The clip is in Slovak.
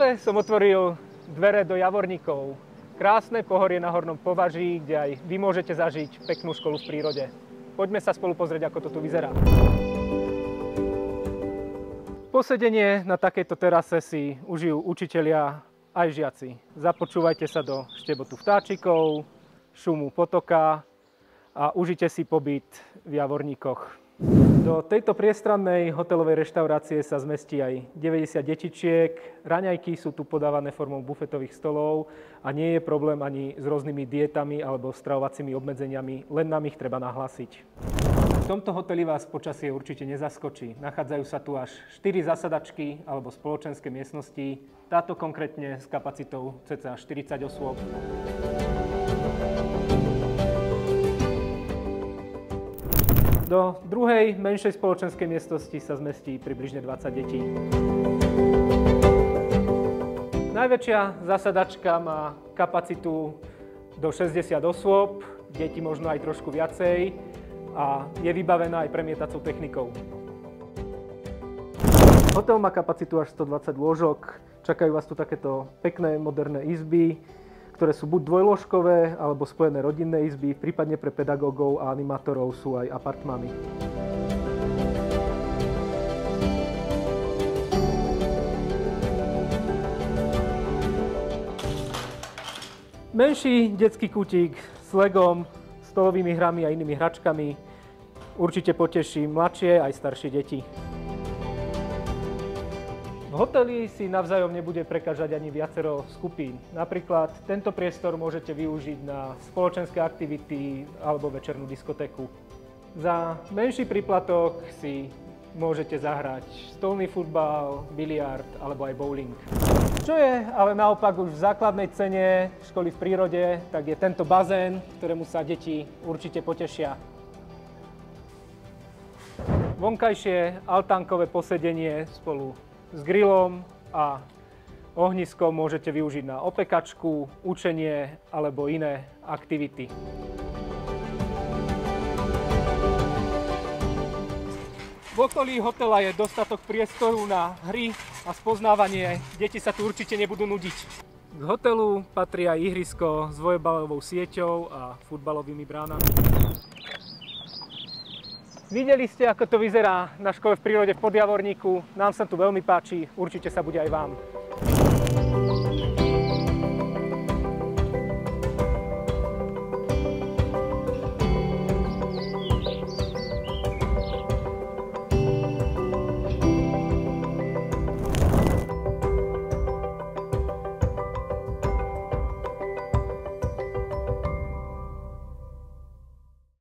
Práve som otvoril dvere do Javorníkov. Krásne pohorie na Hornom Považí, kde aj vy môžete zažiť peknú školu v prírode. Poďme sa spolu pozrieť, ako to tu vyzerá. Posedenie na takejto terase si užijú učitelia aj žiaci. Započúvajte sa do štebotu vtáčikov, šumu potoka a užite si pobyt v Javorníkoch. Do tejto priestrannej hotelovej reštaurácie sa zmestí aj 90 detičiek. Raňajky sú tu podávané formou bufetových stolov a nie je problém ani s rôznymi dietami alebo stravovacími obmedzeniami, len nám ich treba nahlásiť. V tomto hoteli vás počasie určite nezaskočí. Nachádzajú sa tu až 4 zasadačky alebo spoločenské miestnosti, táto konkrétne s kapacitou cca 40 osôb. Do druhej, menšej spoločenskej miestnosti sa zmestí približne 20 detí. Najväčšia zasadačka má kapacitu do 60 osôb, deti možno aj trošku viacej a je vybavená aj premietacou technikou. Hotel má kapacitu až 120 lôžok, čakajú vás tu takéto pekné moderné izby, ktoré sú buď dvojlôžkové alebo spojené rodinné izby, prípadne pre pedagógov a animátorov sú aj apartmány. Menší detský kútik s legom, stolovými hrami a inými hračkami určite poteší mladšie aj staršie deti. V hoteli si navzájom nebude prekážať ani viacero skupín. Napríklad tento priestor môžete využiť na spoločenské aktivity alebo večernú diskotéku. Za menší príplatok si môžete zahrať stolný futbal, biliard alebo aj bowling. Čo je ale naopak už v základnej cene školy v prírode, tak je tento bazén, ktorému sa deti určite potešia. Vonkajšie altánkové posedenie spolu s grillom a ohniskom môžete využiť na opekačku, učenie alebo iné aktivity. V okolí hotela je dostatok priestoru na hry a spoznávanie. Deti sa tu určite nebudú nudiť. K hotelu patrí aj ihrisko s dvojbalovou sieťou a futbalovými bránami. Videli ste, ako to vyzerá na škole v prírode v Podjavorníku. Nám sa tu veľmi páči, určite sa bude aj vám.